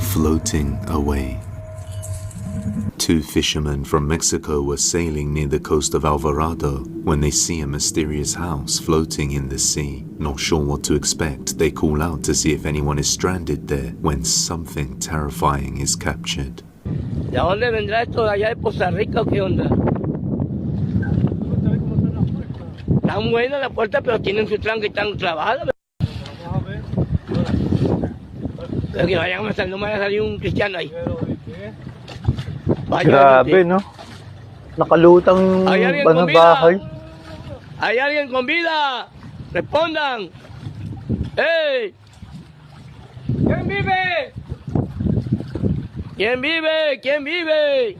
Floating away. Two fishermen from Mexico were sailing near the coast of Alvarado when they see a mysterious house floating in the sea. Not sure what to expect, they call out to see if anyone is stranded there when something terrifying is captured. ¿De dónde vendrá esto? ¿De allá de Costa Rica o qué onda? Están buenas las puertas, pero tienen su tranca y están clavadas. Pero que vayan a pasar, no me vaya a salir un cristiano ahí. Grabe, no? Nakalutang bahay. ¿Hay alguien con vida? Respondan. ¡Hey! ¿Quién vive? ¿Quién vive? ¿Quién vive?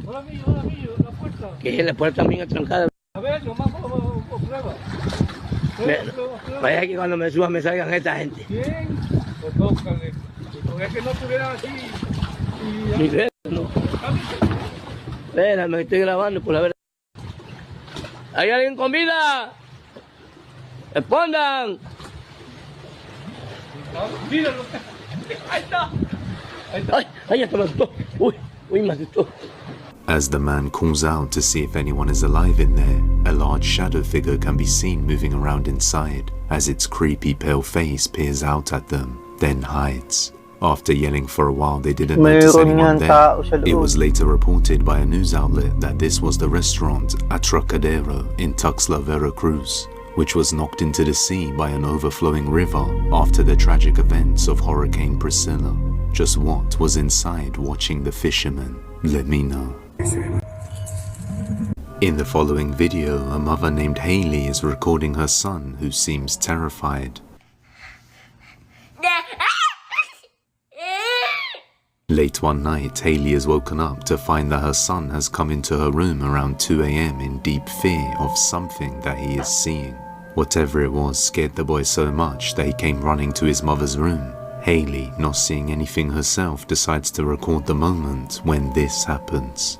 Hola, la puerta. Que es la puerta bien trancada. A ver, nomás prueba. Vaya que cuando me suba me salgan esta gente. ¿Quién? Pues tócale. Es que no estuvieran así. Ni crees, no. Espera, me estoy grabando por la verdad. ¿Hay alguien con vida? Respondan. Míralo. Ahí está. Ay, ya me asustó. Uy, me asustó. As the man calls out to see if anyone is alive in there, a large shadow figure can be seen moving around inside as its creepy pale face peers out at them, then hides. After yelling for a while they didn't notice anyone there. It was later reported by a news outlet that this was the restaurant Atracadero in Tuxtla, Veracruz, which was knocked into the sea by an overflowing river after the tragic events of Hurricane Priscilla. Just what was inside watching the fishermen? Let me know. In the following video, a mother named Haley is recording her son who seems terrified. Late one night, Haley is woken up to find that her son has come into her room around 2 a.m. in deep fear of something that he is seeing. Whatever it was scared the boy so much that he came running to his mother's room. Haley, not seeing anything herself, decides to record the moment when this happens.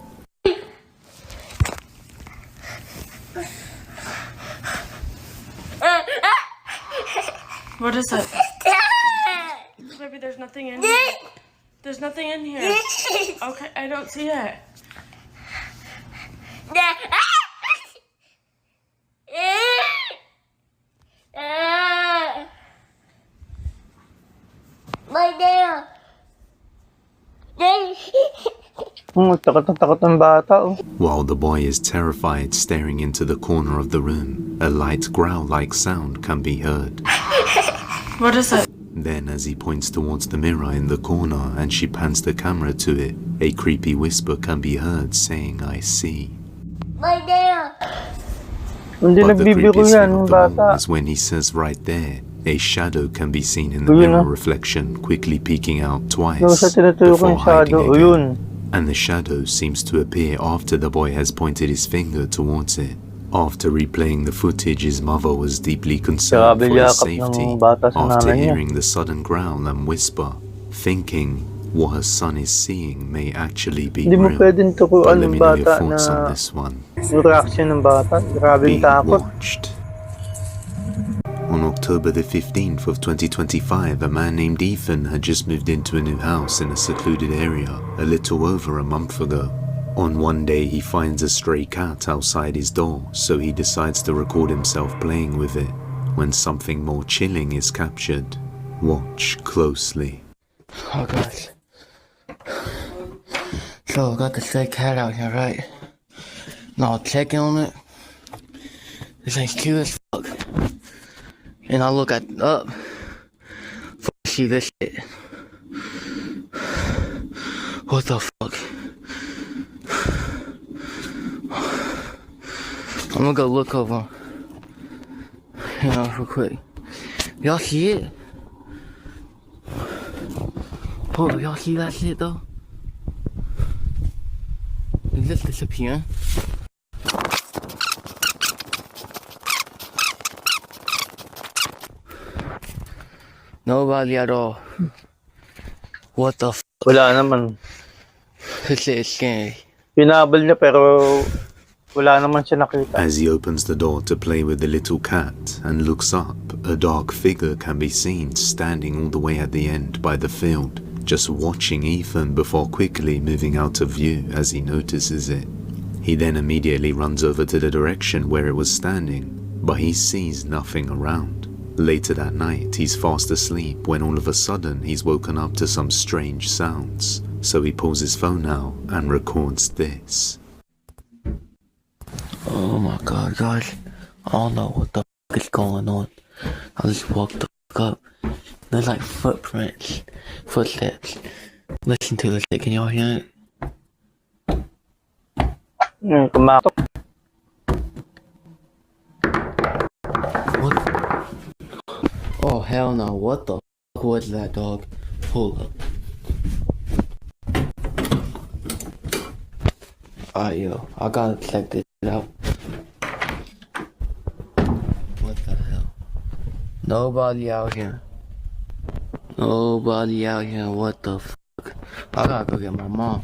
What is it? Baby, there's nothing in here. There's nothing in here. Okay, I don't see it. Takot ng bata, oh. While the boy is terrified, staring into the corner of the room, a light growl-like sound can be heard. What is it? Then, as he points towards the mirror in the corner and she pans the camera to it, a creepy whisper can be heard saying, "I see." Hindi But the nagbibiro creepiest yan, thing ng of them all bata. is when he says right there, a shadow can be seen in the mirror reflection, quickly peeking out twice Sa tinuturo before kong shadow, hiding o again. yun. And the shadow seems to appear after the boy has pointed his finger towards it. After replaying the footage, his mother was deeply concerned for his safety after hearing the sudden growl and whisper, thinking what her son is seeing may actually be Hindi mo real. pwedeng But tukuan let ng me know your bata thoughts on na this one. yung reaction ng bata. Grabing Being takot. watched. On October the 15th of 2025, a man named Ethan had just moved into a new house in a secluded area a little over a month ago. On one day, he finds a stray cat outside his door, so he decides to record himself playing with it. When something more chilling is captured, watch closely. Oh gosh. So, got the stray cat out here, right? Now, checking on it. This thing's cute as fuck. And I look up. See this shit. What the fuck? I'm gonna go look over. Real quick. Y'all see it? Oh, y'all see that shit though? Is this disappearing? Nobody at all. What the f? Wala naman. Kasi it's scary. Pinabal niya pero wala naman siya nakita. As he opens the door to play with the little cat and looks up, a dark figure can be seen standing all the way at the end by the field, just watching Ethan before quickly moving out of view as he notices it. He then immediately runs over to the direction where it was standing, but he sees nothing around. Later that night, he's fast asleep when all of a sudden he's woken up to some strange sounds. So he pulls his phone out and records this. Oh my god, guys. I don't know what the fuck is going on. I just woke the fuck up. There's like footsteps. Listen to this, can y'all hear it? Kumatok. What? Oh hell no, what the fuck was that, dog? Hold up. Alright, yo, I gotta check this out. What the hell? Nobody out here. Nobody out here, what the fuck? I gotta go get my mom.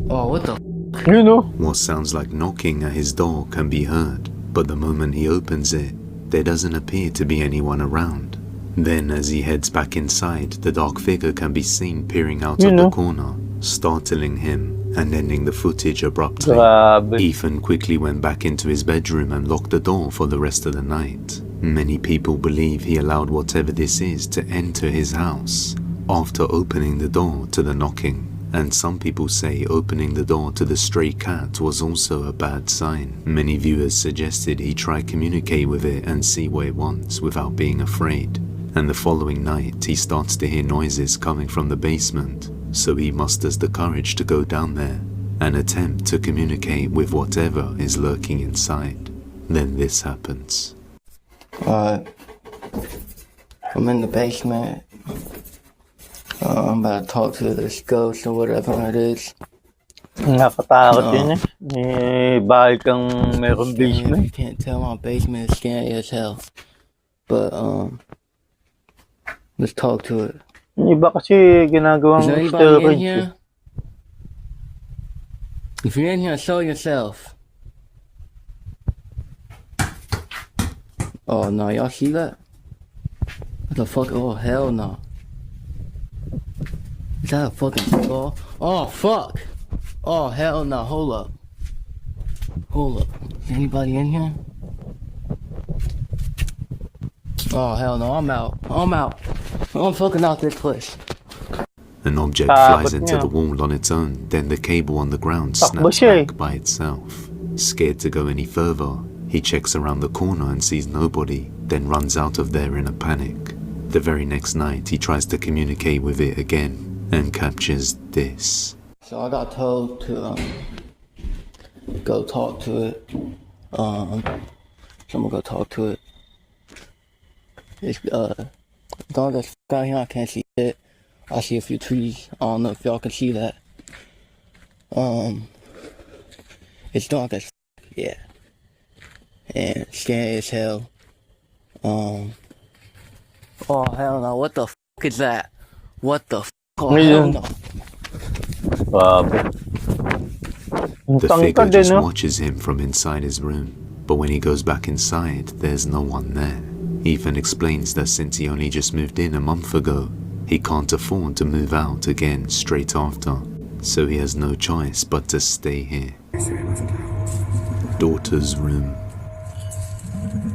Oh, what the fuck? You know. What sounds like knocking at his door can be heard, but the moment he opens it, there doesn't appear to be anyone around. Then as he heads back inside, the dark figure can be seen peering out of the corner, startling him and ending the footage abruptly. Grabe. Ethan quickly went back into his bedroom and locked the door for the rest of the night. Many people believe he allowed whatever this is to enter his house after opening the door to the knocking. And some people say opening the door to the stray cat was also a bad sign. Many viewers suggested he try communicate with it and see what it wants without being afraid. And the following night he starts to hear noises coming from the basement, so he musters the courage to go down there and attempt to communicate with whatever is lurking inside. Then this happens. I'm in the basement. I'm about to talk to this ghost or whatever it is. Nakatakot yun eh. May bahay kang merong You basement. can't tell my basement is scary as hell. But let's talk to it. Yung iba kasi ginagawang Is there anybody in storage. here? If you're in here, show yourself. Oh no, y'all see that? What the fuck? Oh hell no. Is that a fucking skull? Oh fuck! Oh hell no, hold up. Hold up. Is anybody in here? Oh hell no, I'm out. I'm fucking out this place. An object Ah, flies but into yeah. the wall on its own, then the cable on the ground Takbo snaps siya eh. back by itself. Scared to go any further, he checks around the corner and sees nobody, then runs out of there in a panic. The very next night, he tries to communicate with it again and captures this. So I got told to go talk to it. So I'm gonna go talk to it. It's dark as fuck out here. I can't see it. I see a few trees. I don't know if y'all can see that. It's dark as fuck, yeah, and scary as hell. Oh hell no! What the fuck is that? What the fuck? Oh hell no! Grabe. Ang The figure tangkad eh, just no? watches him from inside his room, but when he goes back inside, there's no one there. Ethan explains that since he only just moved in a month ago, he can't afford to move out again straight after, so he has no choice but to stay here. Daughter's room.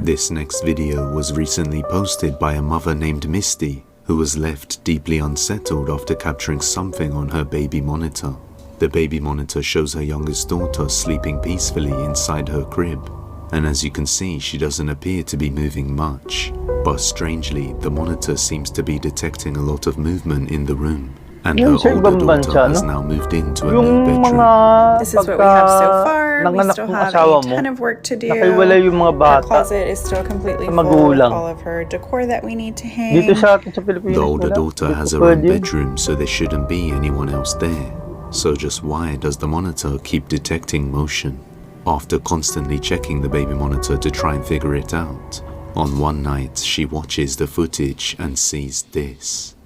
This next video was recently posted by a mother named Misty, who was left deeply unsettled after capturing something on her baby monitor. The baby monitor shows her youngest daughter sleeping peacefully inside her crib, and as you can see, she doesn't appear to be moving much. But strangely, the monitor seems to be detecting a lot of movement in the room, and her Yung sa older ibang daughter bansa, has no? now moved into a Yung new bedroom. mga This is what we have so far. We nanganak still ng have asawa a mo, ton of work to do. nakaiwala yung mga Her bata. closet is still completely Sa full with magulang. all of her decor that we need to hang. Dito sa atin sa Pilipinas, The older wala. daughter Dito has her own pwede. bedroom, so there shouldn't be anyone else there. So just why does the monitor keep detecting motion? After constantly checking the baby monitor to try and figure it out, on one night she watches the footage and sees this.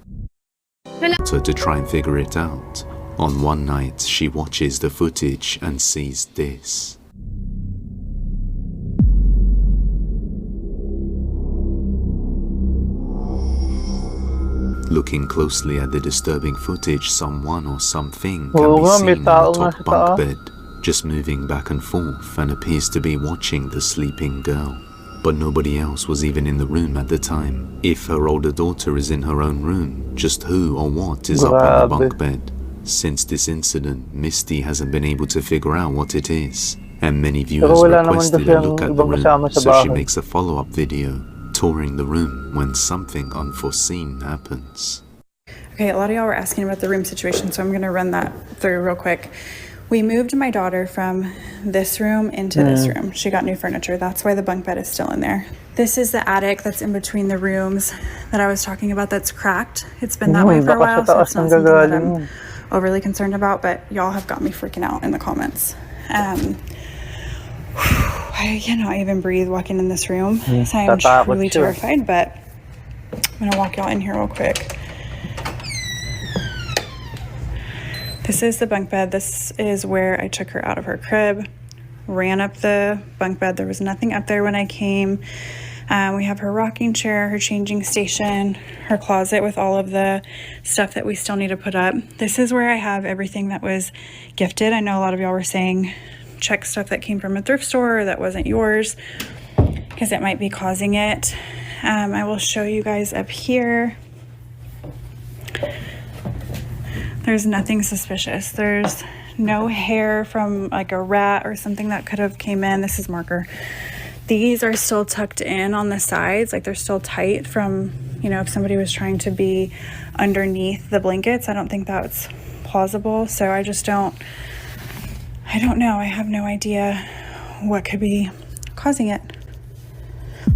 to try and figure it out. On one night, she watches the footage and sees this. Looking closely at the disturbing footage, someone or something can be seen on the top bunk bed, just moving back and forth, and appears to be watching the sleeping girl. But nobody else was even in the room at the time. If her older daughter is in her own room, just who or what is up on the bunk bed? Since this incident, Misty hasn't been able to figure out what it is, and many viewers requested a look at the room, so she makes a follow-up video, touring the room when something unforeseen happens. Okay, a lot of y'all were asking about the room situation, so I'm going to run that through real quick. We moved my daughter from this room into this room. She got new furniture. That's why the bunk bed is still in there. This is the attic that's in between the rooms that I was talking about that's cracked. It's been that way for a while, so it's not something that I'm overly concerned about, but y'all have got me freaking out in the comments. I cannot even breathe walking in this room. So I'm truly terrified, but I'm going to walk y'all in here real quick. This is the bunk bed. This is where I took her out of her crib, ran up the bunk bed. There was nothing up there when I came. We have her rocking chair, her changing station, her closet with all of the stuff that we still need to put up. This is where I have everything that was gifted. I know a lot of y'all were saying check stuff that came from a thrift store or that wasn't yours, because it might be causing it. I will show you guys up here. There's nothing suspicious. There's no hair from like a rat or something that could have came in. This is marker. These are still tucked in on the sides, like they're still tight from, you know, if somebody was trying to be underneath the blankets. I don't think that's plausible. So I don't know. I have no idea what could be causing it.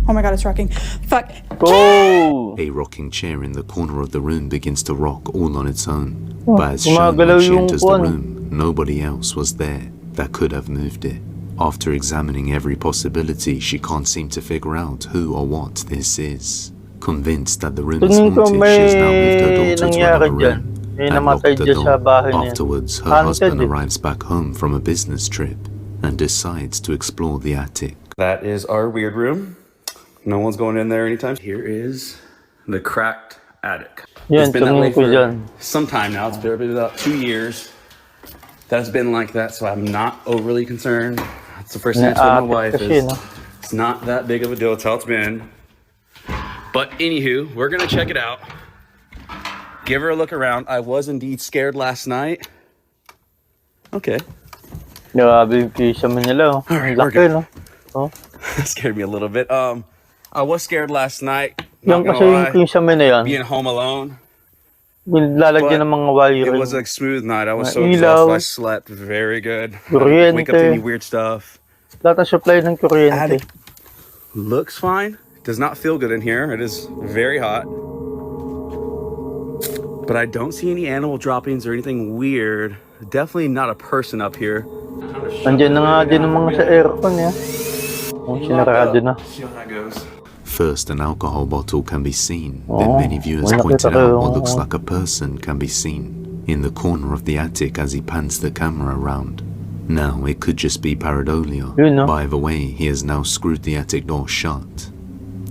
Oh my God, it's rocking. Fuck. Go! A rocking chair in the corner of the room begins to rock all on its own. But as shown when she enters the room, nobody else was there that could have moved it. After examining every possibility, she can't seem to figure out who or what this is. Convinced that the room is haunted, she has now moved her daughter to another room and locked the door. Afterwards, her husband arrives back home from a business trip and decides to explore the attic. That is our weird room. No one's going in there anytime. Here is the cracked attic. It's been that way for some time now. It's been about 2 years that it's been like that, so I'm not overly concerned. That's the first thing I told my wife is it's not that big of a deal. It's how it's been. But anywho, we're gonna check it out. Give her a look around. I was indeed scared last night. Okay. Grabe yung kisame nila. Alright, we're good. That scared me a little bit. I was scared last night. Yung kasi yung kisame na yan, being home alone. lalagyan ng mga wiring. It was a smooth night. I was so exhausted. I slept very good. Wake up to any weird stuff. Lahat ng supply ng kuryente. Looks fine. Does not feel good in here. It is very hot. But I don't see any animal droppings or anything weird. Definitely not a person up here. Nandiyan na nga din ang mga sa aircon ya. Sinarado na. See how that goes. First, an alcohol bottle can be seen. Then many viewers pointed out what looks like a person can be seen in the corner of the attic as he pans the camera around. Now, it could just be pareidolia. By the way, he has now screwed the attic door shut.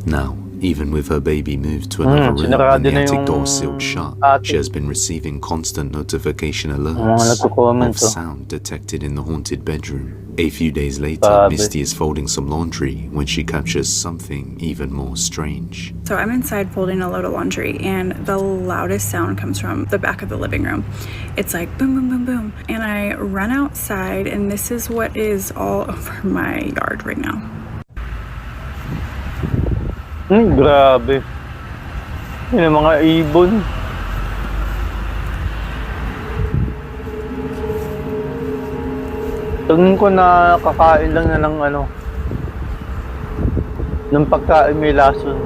Now, even with her baby moved to another room and the attic door sealed shut, she has been receiving constant notification alerts of sound detected in the haunted bedroom. A few days later, Misty is folding some laundry when she captures something even more strange. So I'm inside folding a load of laundry, and the loudest sound comes from the back of the living room. It's like boom, boom, boom, boom. And I run outside, and this is what is all over my yard right now. Grabe. Yun yung mga ibon. Tingin ko na kakain lang na ng pagkain may lason.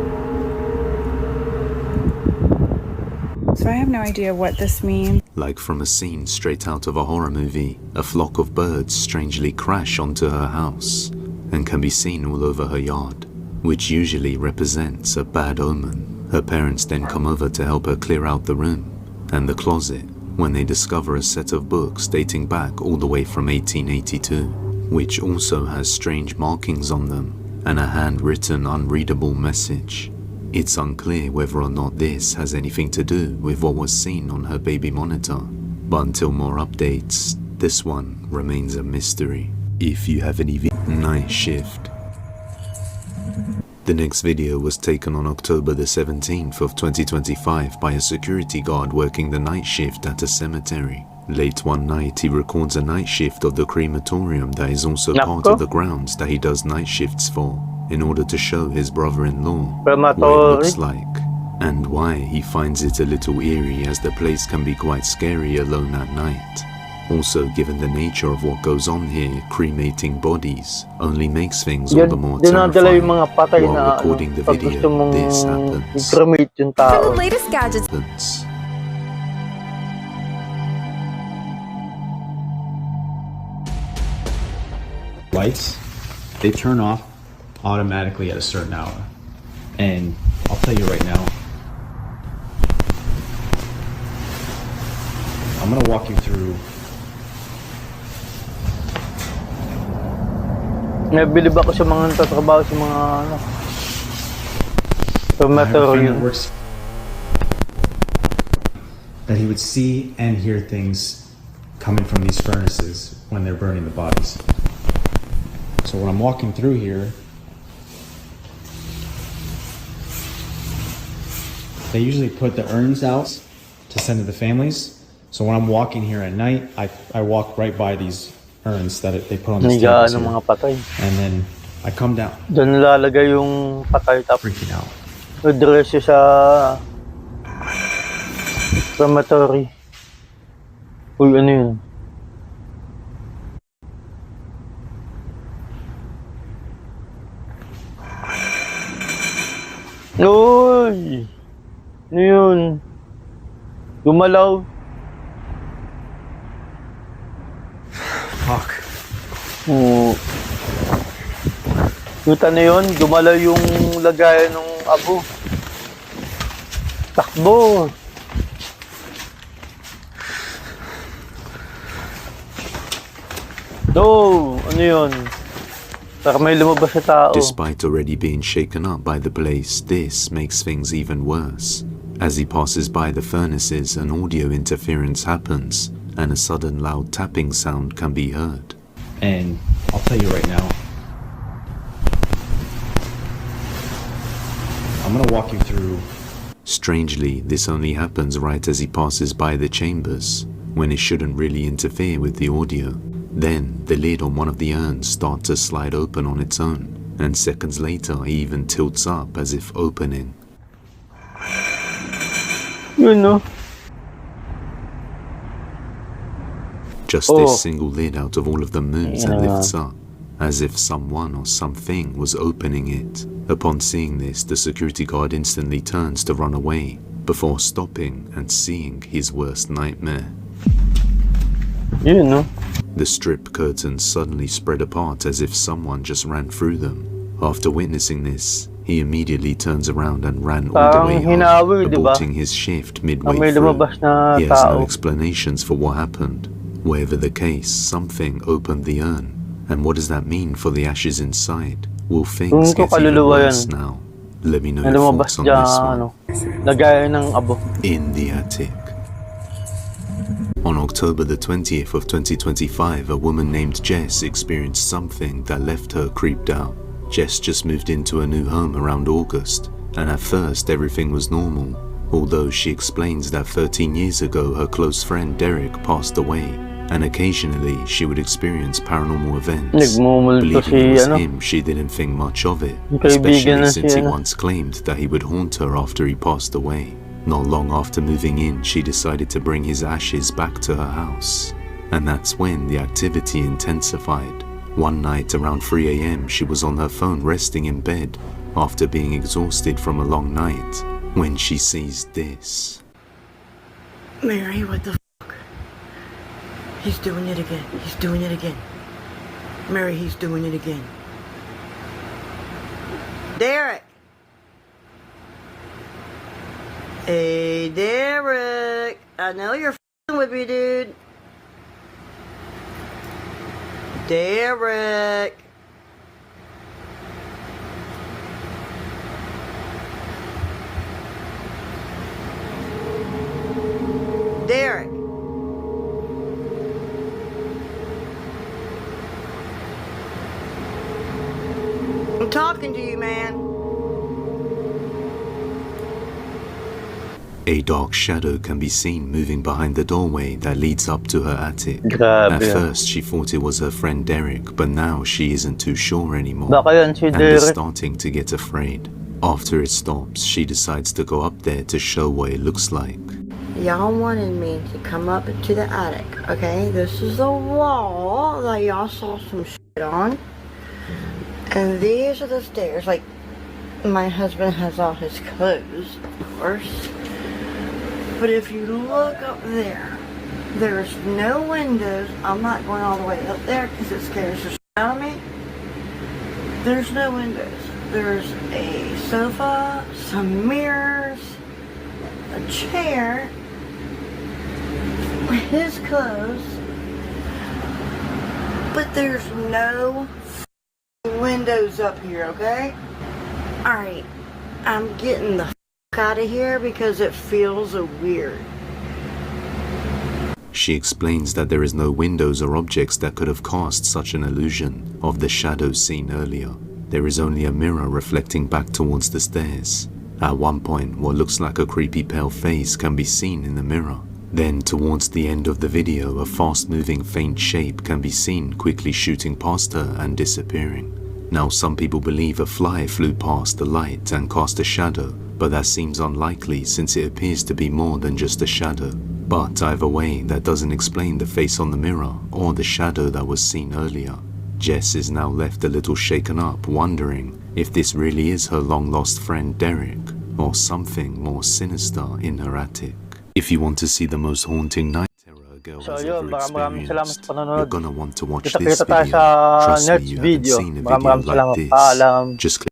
So I have no idea what this means. Like from a scene straight out of a horror movie, a flock of birds strangely crash onto her house and can be seen all over her yard, which usually represents a bad omen. Her parents then come over to help her clear out the room, and the closet when they discover a set of books dating back all the way from 1882, which also has strange markings on them and a handwritten unreadable message. It's unclear whether or not this has anything to do with what was seen on her baby monitor, but until more updates, this one remains a mystery. If you have any night shift. The next video was taken on October the 17th of 2025 by a security guard working the night shift at a cemetery. Late one night, he records a night shift of the crematorium that is also part of the grounds that he does night shifts for, in order to show his brother-in-law what it looks like, and why he finds it a little eerie, as the place can be quite scary alone at night. Also, given the nature of what goes on here, cremating bodies only makes things all the more terrifying. While recording the video, this happens. For the latest gadgets. Lights, they turn off automatically at a certain hour. And I'll tell you right now, I'm gonna walk you through. Nabilib ako sa mga natatrabaho sa mga crematorium. That he would see and hear things coming from these furnaces when they're burning the bodies. So when I'm walking through here, they usually put the urns out to send to the families. So when I'm walking here at night, I walk right by these urns that they put on the tables here. Mga patay. And then I come down. Doon nilalagay yung patay, tapos freaking out. Diretso sa crematory. Uy, ano yun? Uy! Ano yun? Gumalaw. Fuck. Oo. Kita na yun, gumalaw yung lagayan ng abo. Takbo! No! Ano yun? Para may lumabas sa tao. Despite already being shaken up by the blaze, this makes things even worse. As he passes by the furnaces, an audio interference happens, and a sudden loud tapping sound can be heard. And I'll tell you right now, I'm gonna walk you through. Strangely, this only happens right as he passes by the chambers, when it shouldn't really interfere with the audio. Then, the lid on one of the urns starts to slide open on its own, and seconds later he even tilts up as if opening. You know. Just this single lid out of all of them moves and lifts up, as if someone or something was opening it. Upon seeing this, the security guard instantly turns to run away, before stopping and seeing his worst nightmare. You know. The strip curtains suddenly spread apart as if someone just ran through them. After witnessing this, he immediately turns around and ran all the way home, aborting his shift midway through. He has no explanations for what happened. Whatever the case, something opened the urn. And what does that mean for the ashes inside? Will things get even worse now? Let me know your thoughts on this one. In the attic. On October the 20th of 2025, a woman named Jess experienced something that left her creeped out. Jess just moved into a new home around August, and at first everything was normal, although she explains that 13 years ago her close friend Derek passed away, and occasionally she would experience paranormal events. Believing it was him, she didn't think much of it, especially since he once claimed that he would haunt her after he passed away. Not long after moving in, she decided to bring his ashes back to her house, and that's when the activity intensified. One night around 3 AM, she was on her phone resting in bed after being exhausted from a long night when she sees this. Mary, what the fuck? He's doing it again. He's doing it again. Mary, he's doing it again. Derek! Hey, Derek! I know you're f***ing with me, dude. Derek. Derek. I'm talking to you, man. A dark shadow can be seen moving behind the doorway that leads up to her attic. Grabe. At first, she thought it was her friend Derek, but now she isn't too sure anymore Baka yan si and is Derek. starting to get afraid. After it stops, she decides to go up there to show what it looks like. Y'all wanted me to come up to the attic, okay? This is a wall that y'all saw some shit on. And these are the stairs. Like, my husband has all his clothes, of course. But if you look up there, there's no windows. I'm not going all the way up there because it scares the shit out of me. There's no windows. There's a sofa, some mirrors, a chair, his clothes, but there's no windows up here, okay? Alright, I'm getting the out of here because it feels weird. She explains that there is no windows or objects that could have cast such an illusion of the shadows seen earlier. There is only a mirror reflecting back towards the stairs. At one point, what looks like a creepy pale face can be seen in the mirror. Then, towards the end of the video, a fast-moving faint shape can be seen quickly shooting past her and disappearing. Now, some people believe a fly flew past the light and cast a shadow, but that seems unlikely since it appears to be more than just a shadow. But either way, that doesn't explain the face on the mirror or the shadow that was seen earlier. Jess is now left a little shaken up, wondering if this really is her long-lost friend Derek, or something more sinister in her attic. If you want to see the most haunting night terror a girl has ever experienced, you're gonna want to watch this video. Trust me, you haven't seen a video like this. Just click